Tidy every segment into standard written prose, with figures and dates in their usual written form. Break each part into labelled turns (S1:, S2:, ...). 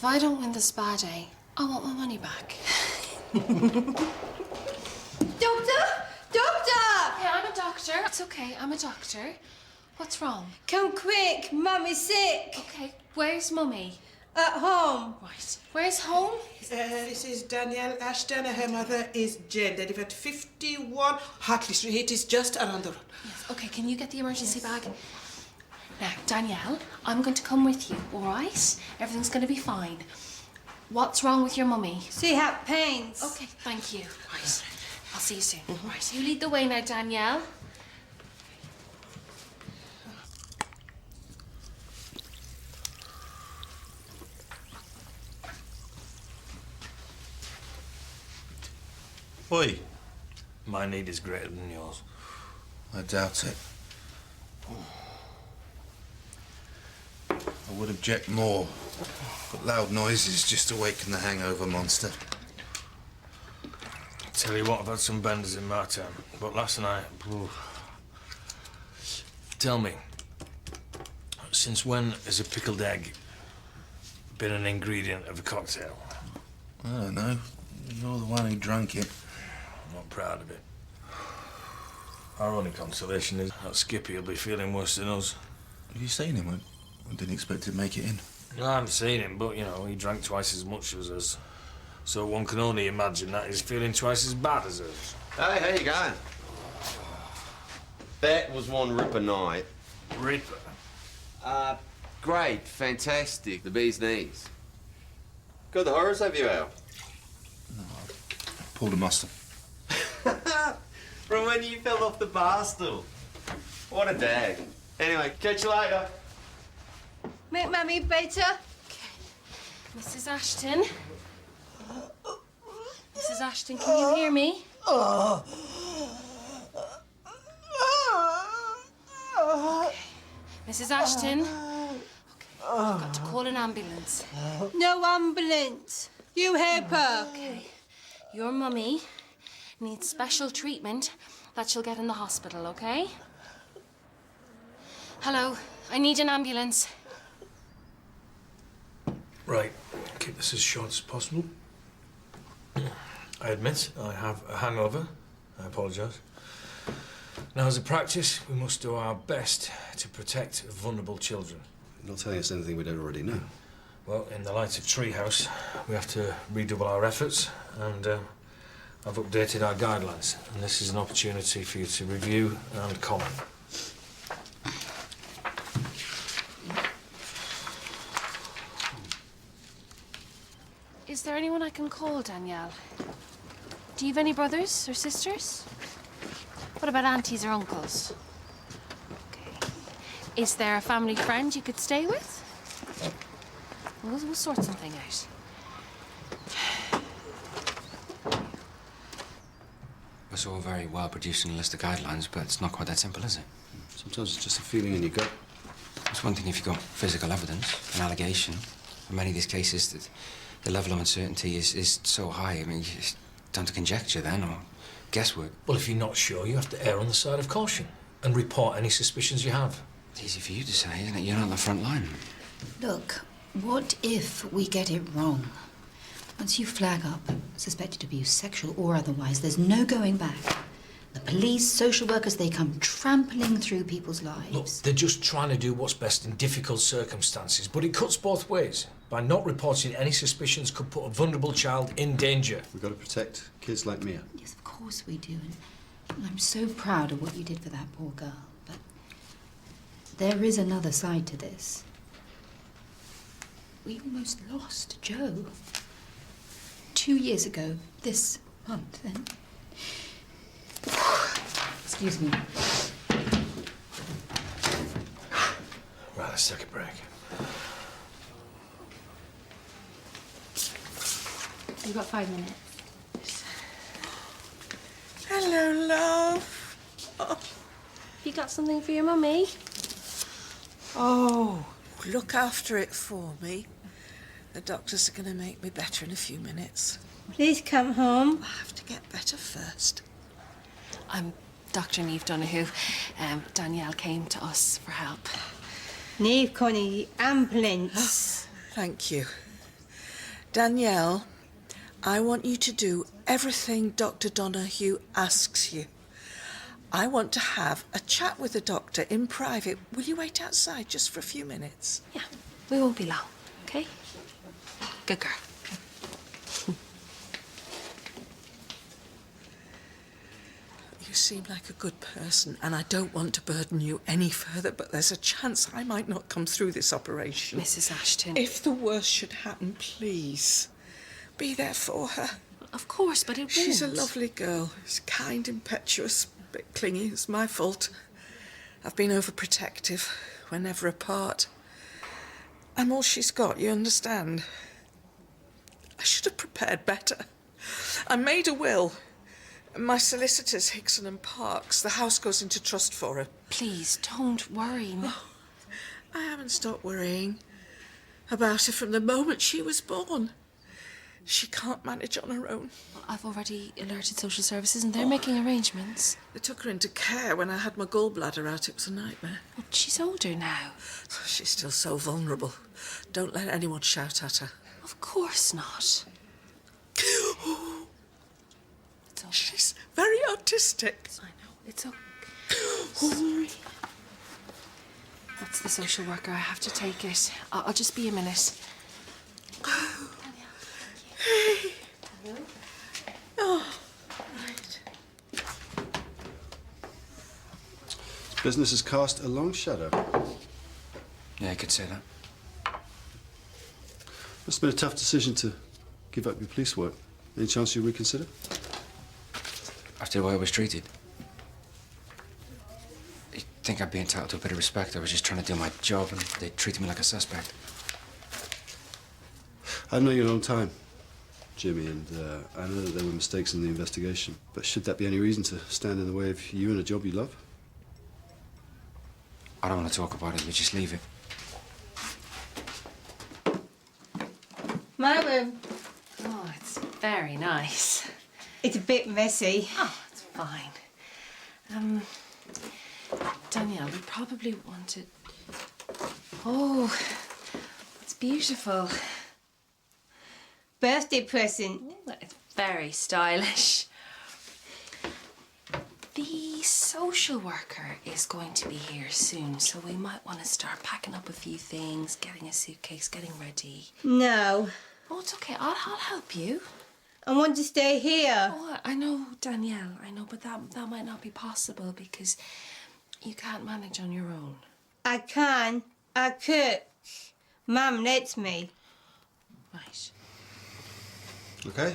S1: If I don't win the spa day, I want my money back.
S2: Doctor! Doctor!
S1: Hey, I'm a doctor. It's okay, I'm a doctor. What's wrong?
S2: Come quick, Mummy's sick.
S1: Okay, where's Mummy?
S2: At home.
S1: Right. Where's home?
S3: This is Danielle Ashton. Her mother is Jane. They live at 51 Hartley Street. It is just around the road.
S1: Yes, okay, can you get the emergency bag? Now, Danielle, I'm going to come with you, all right? Everything's going to be fine. What's wrong with your mummy?
S2: She had pains.
S1: Okay, thank you. Right, I'll see you soon. Right, you lead the way now, Danielle.
S4: Oi.
S5: My need is greater than yours.
S4: I doubt it. I would object more, but loud noises just awaken the hangover monster.
S5: Tell you what, I've had some benders in my time, but last night... Ooh. Tell me, since when has a pickled egg been an ingredient of a cocktail?
S4: I don't know. You're the one who drank it.
S5: I'm not proud of it. Our only consolation is that Skippy will be feeling worse than us.
S4: Have you seen him? I didn't expect to make it in.
S5: No, I haven't seen him, but, you know, he drank twice as much as us. So one can only imagine that he's feeling twice as bad as us.
S6: Hey, how you going? That was one ripper night.
S5: Ripper?
S6: Great, fantastic, the bee's knees. Got the horrors have you out?
S4: No, I pulled a muster.
S6: From when you fell off the bar stool. What a dag. Anyway, catch you later.
S2: Make Mummy better.
S1: Mrs. Ashton. Mrs. Ashton, can you hear me? Okay. Mrs. Ashton. Okay. I've got to call an ambulance.
S2: No ambulance. You help her.
S1: Okay. Your mummy needs special treatment that she'll get in the hospital, okay? Hello, I need an ambulance.
S5: Right, keep this as short as possible. I admit I have a hangover. I apologise. Now, as a practice, we must do our best to protect vulnerable children.
S7: You're not telling us anything we don't already know.
S5: Well, in the light of Treehouse, we have to redouble our efforts, and I've updated our guidelines, and this is an opportunity for you to review and comment.
S1: Is there anyone I can call, Danielle? Do you have any brothers or sisters? What about aunties or uncles? Okay. Is there a family friend you could stay with? We'll sort something out.
S8: It's all very well producing a list of guidelines, but it's not quite that simple, is it?
S7: Sometimes it's just a feeling in your gut.
S8: It's one thing if you've got physical evidence, an allegation. In many of these cases, the level of uncertainty is so high. I mean, it's down to conjecture then, or guesswork.
S5: Well, if you're not sure, you have to err on the side of caution and report any suspicions you have.
S8: It's easy for you to say, isn't it? You're not on the front line.
S9: Look, what if we get it wrong? Once you flag up suspected abuse, sexual or otherwise, there's no going back. The police, social workers, they come trampling through people's lives.
S5: Look, they're just trying to do what's best in difficult circumstances, but it cuts both ways. By not reporting any suspicions could put a vulnerable child in danger.
S7: We've got to protect kids like Mia.
S9: Yes, of course we do. And I'm so proud of what you did for that poor girl. But there is another side to this. We almost lost Joe. 2 years ago, this month, and... Excuse me.
S5: Right, let's take a break.
S1: You've got 5 minutes.
S3: Hello, love.
S1: Have you got something for your mummy?
S3: Oh, look after it for me. The doctors are going to make me better in a few minutes.
S2: Please come home.
S3: I have to get better first.
S1: I'm Dr. Niamh Donoghue. Danielle came to us for help.
S2: Niamh Connie, ambulance.
S3: Thank you.
S10: Danielle, I want you to do everything Dr. Donahue asks you. I want to have a chat with the doctor in private. Will you wait outside just for a few minutes?
S1: Yeah, we won't be long, okay? Good girl.
S10: You seem like a good person, and I don't want to burden you any further, but there's a chance I might not come through this operation.
S1: Mrs. Ashton.
S10: If the worst should happen, please be there for her.
S1: Of course, but it won't.
S10: She's a lovely girl. She's kind, impetuous, a bit clingy. It's my fault. I've been overprotective. We're never apart. I'm all she's got, you understand? I should have prepared better. I made a will. My solicitors, Hickson and Parks, the house goes into trust for her.
S1: Please, don't worry.
S10: Oh, I haven't stopped worrying about her from the moment she was born. She can't manage on her own.
S1: Well, I've already alerted social services and they're making arrangements.
S10: They took her into care when I had my gallbladder out. It was a nightmare.
S1: But she's older now.
S10: She's still so vulnerable. Don't let anyone shout at her.
S1: Of course not.
S10: She's very autistic.
S1: I know. It's okay. Sorry. That's the social worker. I have to take it. I'll just be a minute.
S10: Hey. Oh, right.
S7: Business has cast a long shadow.
S8: Yeah, I could say that.
S7: Must have been a tough decision to give up your police work. Any chance you reconsider?
S8: After the way I was treated. You think I'd be entitled to a bit of respect? I was just trying to do my job and they treated me like a suspect.
S7: I know you a long time, Jimmy, and I know that there were mistakes in the investigation. But should that be any reason to stand in the way of you and a job you love?
S8: I don't want to talk about it. You just leave it.
S2: My room.
S1: Oh, it's very nice.
S2: It's a bit messy.
S1: Oh, it's fine. Danielle, we probably wanted... Oh, it's beautiful.
S2: Birthday present.
S1: Oh, it's very stylish. The social worker is going to be here soon, so we might want to start packing up a few things, getting a suitcase, getting ready.
S2: No.
S1: Oh, it's okay. I'll help you.
S2: I want to stay here.
S1: Oh, I know, Danielle. I know, but that might not be possible because you can't manage on your own.
S2: I can. I cook. Mum lets me.
S1: Right.
S7: Okay.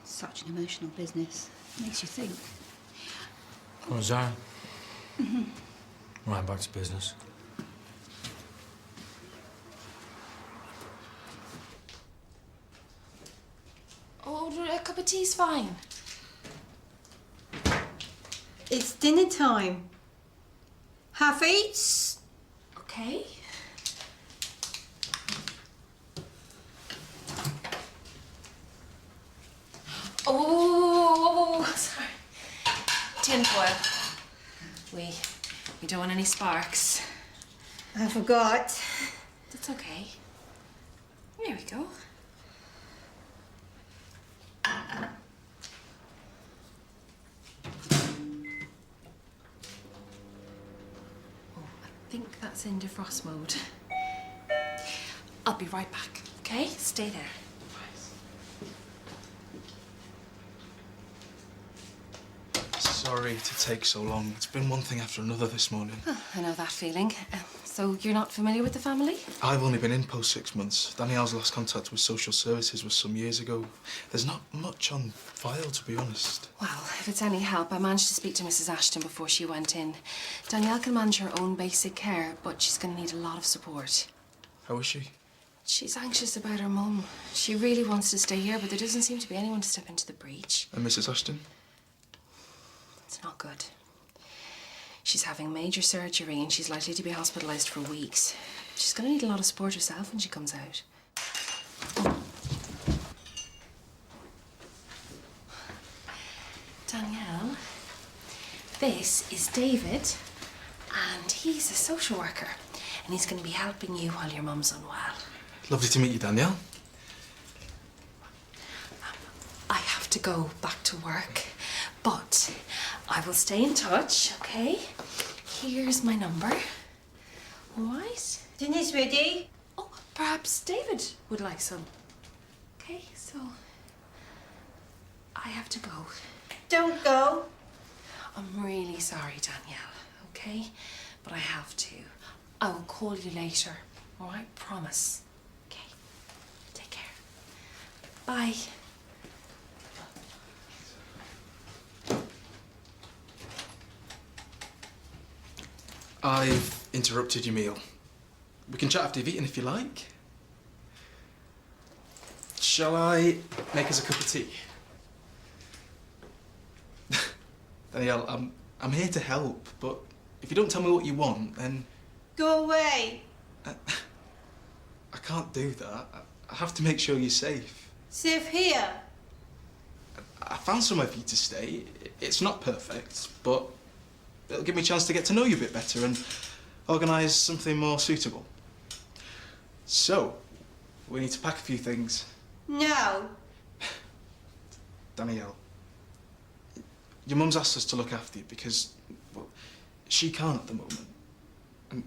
S9: Such an emotional business. Makes you think.
S5: Oh, Zara. Right, back to business.
S1: Oh, a cup of tea's fine.
S2: It's dinner time. Half eats.
S1: Okay. Oh, sorry. Tin foil. We don't want any sparks.
S2: I forgot.
S1: That's okay. There we go. I think that's in defrost mode. I'll be right back, okay? Stay there.
S11: Sorry to take so long. It's been one thing after another this morning.
S1: Oh, I know that feeling. So you're not familiar with the family?
S11: I've only been in post 6 months. Danielle's last contact with social services was some years ago. There's not much on file, to be honest.
S1: Well, if it's any help, I managed to speak to Mrs. Ashton before she went in. Danielle can manage her own basic care, but she's going to need a lot of support.
S11: How is she?
S1: She's anxious about her mum. She really wants to stay here, but there doesn't seem to be anyone to step into the breach.
S11: And Mrs. Ashton?
S1: It's not good. She's having major surgery and she's likely to be hospitalised for weeks. She's going to need a lot of support herself when she comes out. Oh. Danielle, this is David, and he's a social worker, and he's going to be helping you while your mum's unwell.
S11: Lovely to meet you, Danielle.
S1: I have to go back to work, but I will stay in touch, okay? Here's my number. All right?
S2: Dinner's ready.
S1: Oh, perhaps David would like some. Okay, so I have to go.
S2: Don't go.
S1: I'm really sorry, Danielle, okay? But I have to. I will call you later, all right? Promise. Okay. Take care. Bye.
S11: I've interrupted your meal. We can chat after you've eaten if you like. Shall I make us a cup of tea? Danielle, I'm here to help, but if you don't tell me what you want, then
S2: Go away.
S11: I can't do that. I have to make sure you're safe.
S2: Safe here.
S11: I found somewhere for you to stay. It's not perfect, but it'll give me a chance to get to know you a bit better and organise something more suitable. So, we need to pack a few things.
S2: No.
S11: Danielle, your mum's asked us to look after you because, well, she can't at the moment. And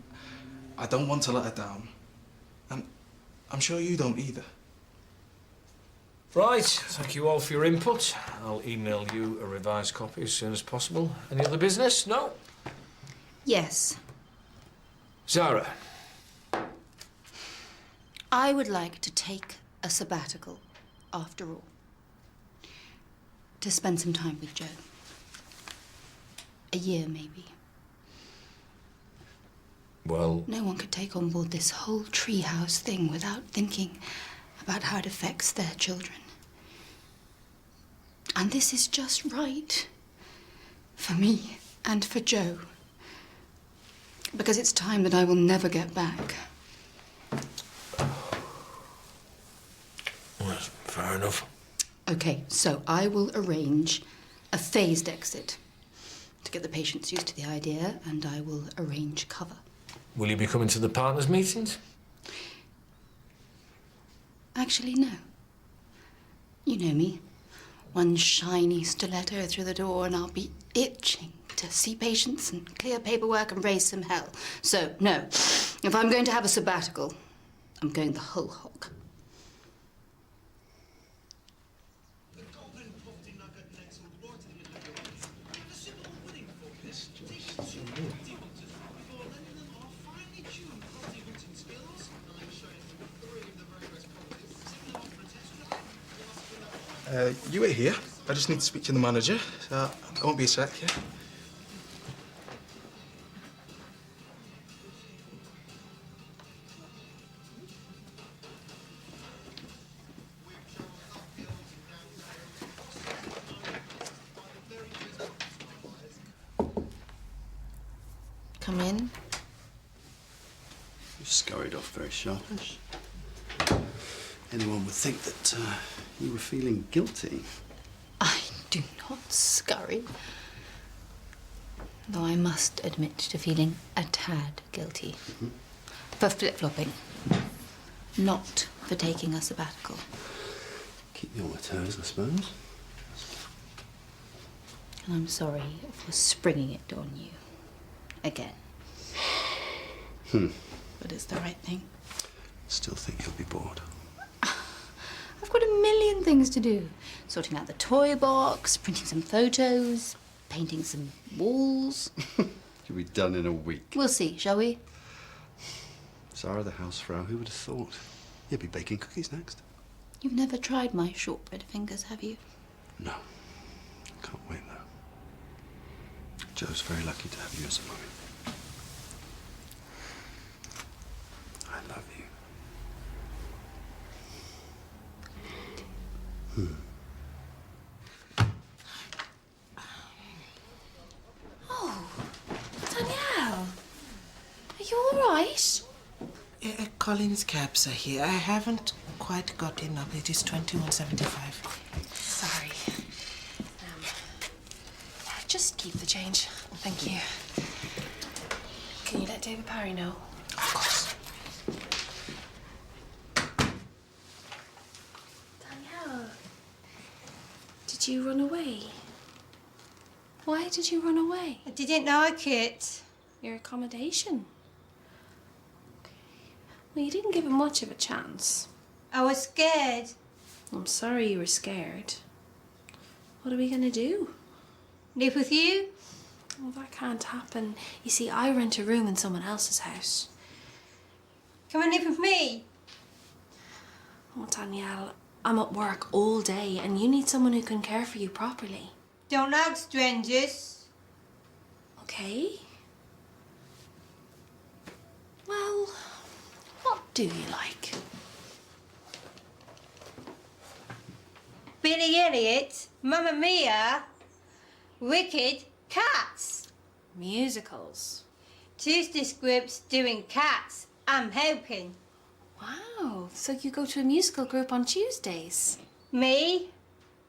S11: I don't want to let her down. And I'm sure you don't either.
S5: Right, thank you all for your input. I'll email you a revised copy as soon as possible. Any other business? No?
S9: Yes.
S5: Zara.
S9: I would like to take a sabbatical, after all. To spend some time with Joe. A year, maybe.
S5: Well...
S9: No one could take on board this whole treehouse thing without thinking about how it affects their children. And this is just right. For me and for Joe. Because it's time that I will never get back.
S5: Well, fair enough.
S9: Okay, so I will arrange a phased exit to get the patients used to the idea, and I will arrange cover.
S5: Will you be coming to the partners' meetings?
S9: Actually, no. You know me. One shiny stiletto through the door and I'll be itching to see patients and clear paperwork and raise some hell. So, no. If I'm going to have a sabbatical, I'm going the whole hog.
S11: You wait here. I just need to speak to the manager, so I won't be a sec, yeah?
S9: Come in.
S7: You scurried off very sharpish. Anyone would think that you were feeling guilty.
S9: I do not scurry. Though I must admit to feeling a tad guilty. For flip-flopping. Not for taking a sabbatical.
S7: Keep me on my toes, I suppose.
S9: And I'm sorry for springing it on you. Again. But it's the right thing.
S7: Still think you'll be bored.
S9: I've got a million things to do. Sorting out the toy box, printing some photos, painting some walls.
S7: You'll be done in a week.
S9: We'll see, shall we?
S7: Zara the housefrau, who would have thought? You'll be baking cookies next.
S9: You've never tried my shortbread fingers, have you?
S7: No. Can't wait, though. Joe's very lucky to have you as a mummy. I love you.
S1: Oh, Danielle. Are you all right?
S3: Colin's cabs are here. I haven't quite got enough. It is 21.75.
S1: Sorry. Just keep the change. Thank you. Can you let David Parry know?
S3: Of course.
S1: Did you run away? Why did you run away?
S2: I didn't like it.
S1: Your accommodation. Okay. Well, you didn't give him much of a chance.
S2: I was scared.
S1: I'm sorry you were scared. What are we gonna do?
S2: Live with you?
S1: Well, that can't happen. You see, I rent a room in someone else's house.
S2: Come and live with me.
S1: Oh, Danielle, I'm at work all day and you need someone who can care for you properly.
S2: Don't like strangers.
S1: Okay. Well, what do you like?
S2: Billy Elliot, Mamma Mia, Wicked, Cats.
S1: Musicals.
S2: Tuesday scripts doing Cats. I'm helping.
S1: Wow, so you go to a musical group on Tuesdays?
S2: Me,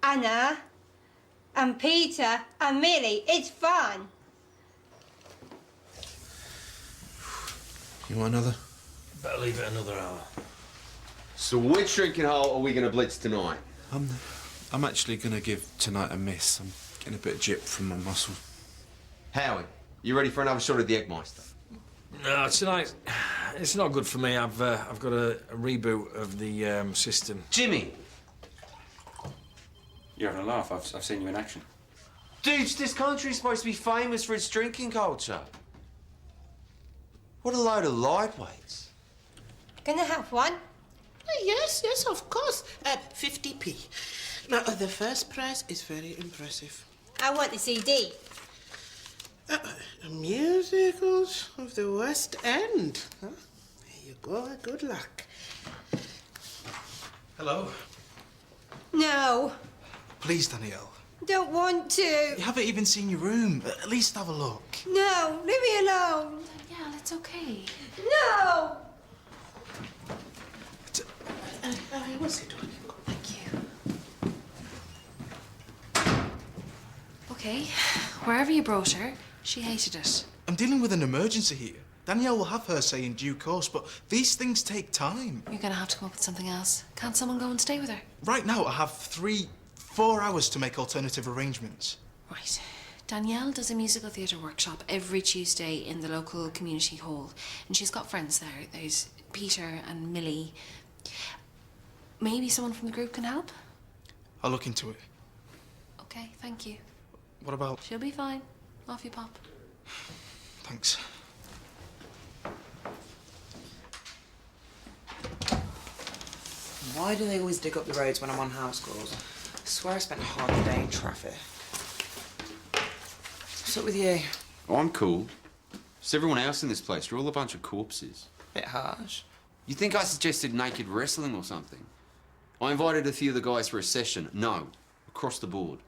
S2: Anna, and Peter, and Millie. It's fun.
S4: You want another?
S5: Better leave it another hour.
S6: So which drinking hole are we going to blitz tonight?
S4: I'm actually going to give tonight a miss. I'm getting a bit of jip from my muscle.
S6: Howie, you ready for another shot of the Eggmeister?
S5: No, tonight, it's not good for me. I've got a reboot of the system.
S6: Jimmy!
S8: You're having a laugh. I've seen you in action.
S6: Dudes, this country's supposed to be famous for its drinking culture. What a load of lightweights.
S2: Gonna have one?
S3: Yes, yes, of course. 50p. Now, the first prize is very impressive.
S2: I want the CD.
S3: Musicals of the West End. Huh? There you go. Good luck.
S11: Hello.
S2: No,
S11: Please, Danielle.
S2: don't want to.
S11: You haven't even seen your room. At least have a look.
S2: No, leave me alone.
S1: Danielle, it's okay.
S2: No!
S3: What's he doing?
S1: Thank you. Okay, wherever you brought her, she hated it.
S11: I'm dealing with an emergency here. Danielle will have her say in due course, but these things take time.
S1: You're gonna have to come up with something else. Can't someone go and stay with her?
S11: Right now, I have 4 hours to make alternative arrangements.
S1: Right. Danielle does a musical theatre workshop every Tuesday in the local community hall. And she's got friends there. There's Peter and Millie. Maybe someone from the group can help?
S11: I'll look into it.
S1: Okay, thank you.
S11: What about...
S1: She'll be fine. Off you pop.
S11: Thanks.
S10: Why do they always dig up the roads when I'm on house calls? I swear I spent half the day in traffic. What's up with you?
S6: Oh, I'm cool. It's everyone else in this place. You're all a bunch of corpses.
S10: Bit harsh.
S6: You think I suggested naked wrestling or something? I invited a few of the guys for a session. No. Across the board.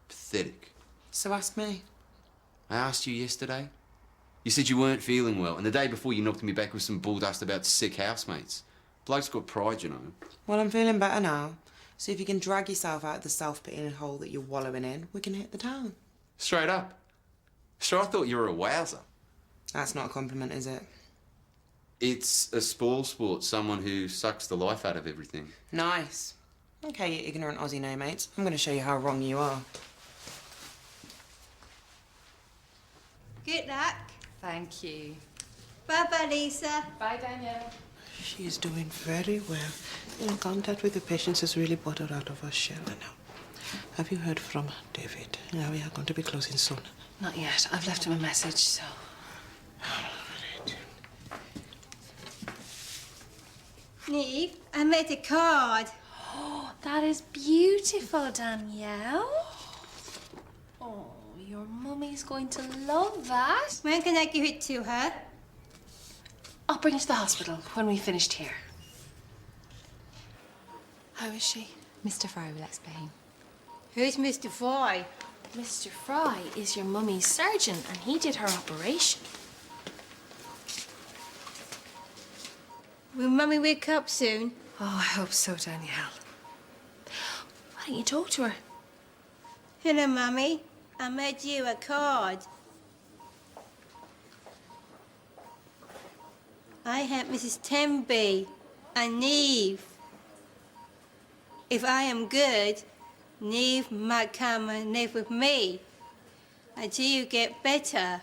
S6: Pathetic.
S10: So ask me.
S6: I asked you yesterday. You said you weren't feeling well, and the day before you knocked me back with some bulldust about sick housemates. Bloke's got pride, you know.
S10: Well, I'm feeling better now. So if you can drag yourself out of the self-pitying hole that you're wallowing in, we can hit the town.
S6: Straight up. Sure, I thought you were a wowser.
S10: That's not a compliment, is it?
S6: It's a spoil sport, someone who sucks the life out of everything.
S10: Nice. Okay, you ignorant Aussie no-mates. I'm going to show you how wrong you are.
S2: Good luck.
S1: Thank you.
S2: Bye-bye, Lisa.
S1: Bye, Danielle.
S3: She is doing very well. In contact with the patients has really brought her out of her shell now. Have you heard from David? Yeah, we are going to be closing soon.
S1: Not yet. I've left him a message, so...
S3: Right.
S2: Neve, I made a card.
S1: Oh, that is beautiful, Danielle. Oh, your mummy's going to love that.
S2: When can I give it to her?
S1: I'll bring it to the hospital when we've finished here. How is she?
S9: Mr. Fry will explain.
S2: Who's Mr. Fry?
S1: Mr. Fry is your mummy's surgeon, and he did her operation.
S2: Will Mummy wake up soon?
S1: Oh, I hope so, Danielle. Why don't you talk to her?
S2: Hello, Mummy. I made you a card. I have Mrs. Tenby and Neve. If I am good, Neve might come and live with me until you get better.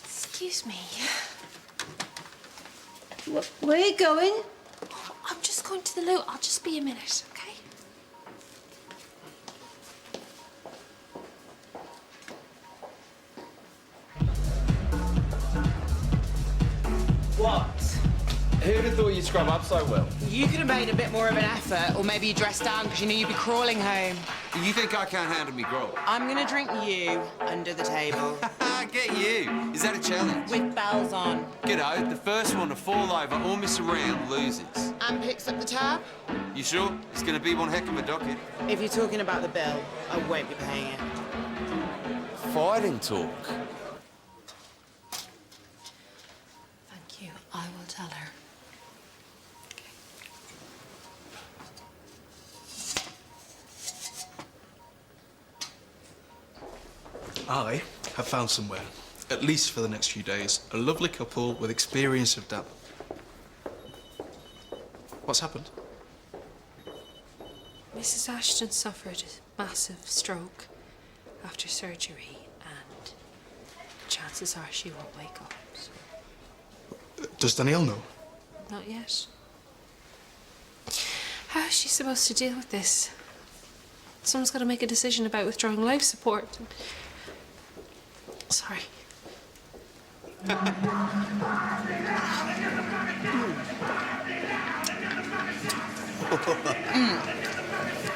S1: Excuse me.
S2: Where are you going?
S1: I'm just going to the loo. I'll just be a minute, okay?
S12: What?
S6: Who'd have thought you'd scrub up so well?
S12: You could have made a bit more of an effort, or maybe you dressed down because you knew you'd be crawling home.
S6: You think I can't handle me grog?
S12: I'm gonna drink you under the table.
S6: Get you. Is that a challenge?
S12: With bells on.
S6: G'do, the first one to fall over or miss a round loses.
S12: And picks up the tab?
S6: You sure? It's gonna be one heck of a docket.
S12: If you're talking about the bill, I won't be paying it.
S6: Fighting talk.
S9: Thank you. I will tell her.
S11: I have found somewhere, at least for the next few days, a lovely couple with experience of dab. What's happened?
S1: Mrs. Ashton suffered a massive stroke after surgery, and chances are she won't wake up. So.
S11: Does Danielle know?
S1: Not yet. How is she supposed to deal with this? Someone's got to make a decision about withdrawing life support. Sorry.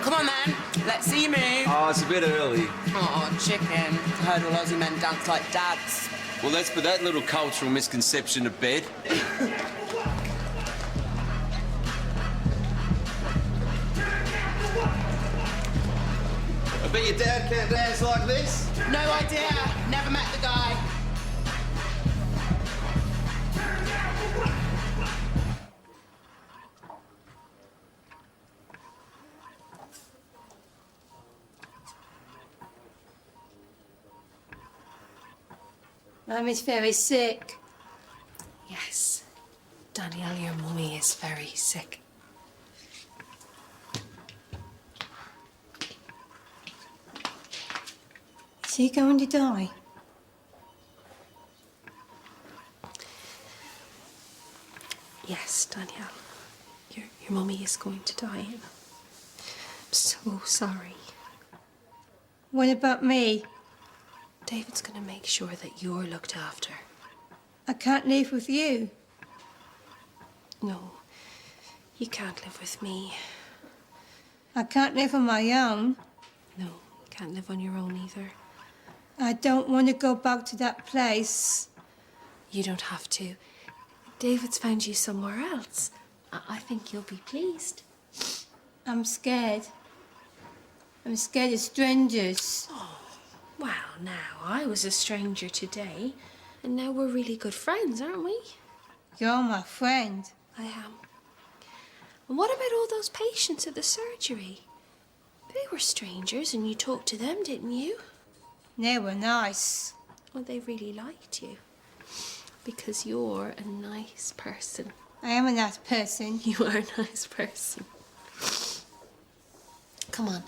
S12: Come on then, let's see you move.
S6: Oh, it's a bit early.
S12: Oh, chicken. I heard all Aussie men dance like dads.
S6: Well, let's put that little cultural misconception to bed. I bet your dad can't dance like this?
S12: No idea. Never met the guy.
S2: Mummy's very sick.
S1: Yes. Danielle, your mummy is very sick.
S2: Is he going to die?
S1: Yes, Danielle. Your mummy is going to die. I'm so sorry.
S2: What about me?
S1: David's going to make sure that you're looked after.
S2: I can't live with you.
S1: No, you can't live with me.
S2: I can't live on my own.
S1: No, you can't live on your own either.
S2: I don't want to go back to that place.
S1: You don't have to. David's found you somewhere else. I think you'll be pleased.
S2: I'm scared. I'm scared of strangers.
S1: Oh, well, now, I was a stranger today, and now we're really good friends, aren't we?
S2: You're my friend.
S1: I am. And what about all those patients at the surgery? They were strangers, and you talked to them, didn't you?
S2: They were nice.
S1: Well, they really liked you. Because you're a nice person.
S2: I am a nice person.
S1: You are a nice person. Come on.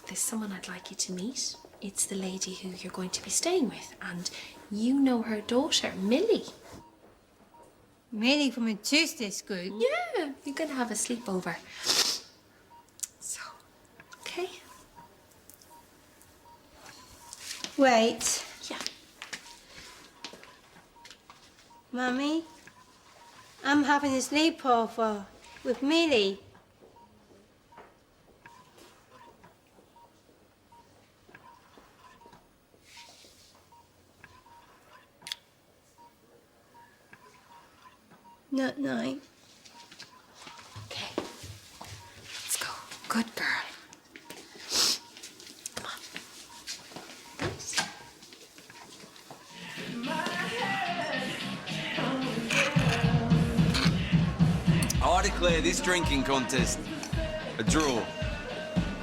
S1: There's someone I'd like you to meet. It's the lady who you're going to be staying with. And you know her daughter, Millie.
S2: Millie from a Tuesday school?
S1: Yeah, you're going to have a sleepover. So, okay?
S2: Wait.
S1: Yeah.
S2: Mummy, I'm having a sleepover with Millie. Not night.
S1: Okay. Let's go. Good girl. Come on.
S6: I declare this drinking contest a draw.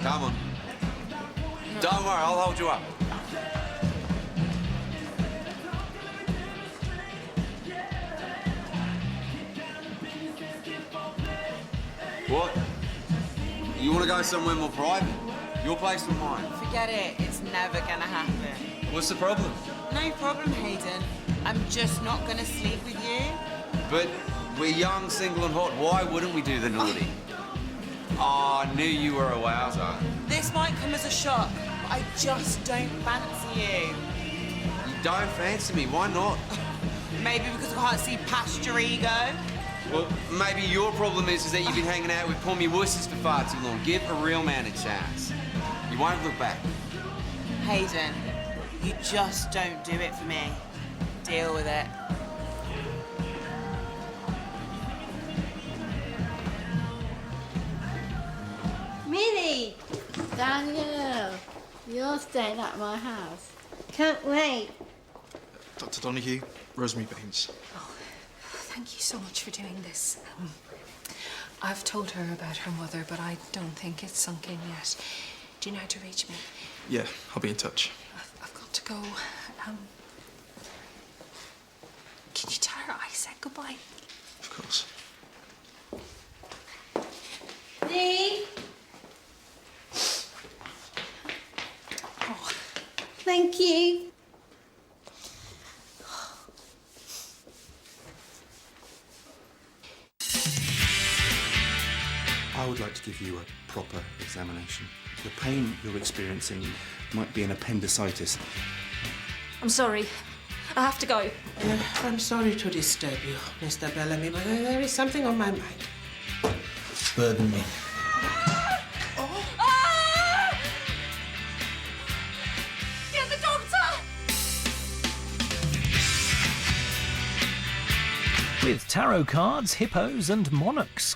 S6: Come on. Don't worry, I'll hold you up. What? You want to go somewhere more private? Your place or mine?
S12: Forget it. It's never gonna happen.
S6: What's the problem?
S12: No problem, Hayden. I'm just not gonna sleep with you.
S6: But we're young, single and hot. Why wouldn't we do the naughty? Oh, I knew you were a wowzer.
S12: This might come as a shock, but I just don't fancy you.
S6: You don't fancy me. Why not?
S12: Maybe because I can't see past your ego.
S6: Well, maybe your problem is that you've been hanging out with pommy wusses for far too long. Give a real man a chance. You won't look back.
S12: Hayden, you just don't do it for me. Deal with it.
S2: Millie!
S13: Daniel, you're staying at my house.
S2: Can't wait.
S11: Dr. Donahue, Rosemary Baines.
S1: Thank you so much for doing this. I've told her about her mother, but I don't think it's sunk in yet. Do you know how to reach me?
S11: Yeah, I'll be in touch.
S1: I've got to go. Can you tell her I said goodbye?
S11: Of course.
S2: Lee?
S1: Oh.
S2: Thank you.
S14: I would like to give you a proper examination. The pain you're experiencing might be an appendicitis.
S1: I'm sorry. I have to go.
S3: I'm sorry to disturb you, Mr. Bellamy, but there is something on my mind.
S5: Burden me.
S1: Get the doctor!
S15: With tarot cards, hippos and monarchs,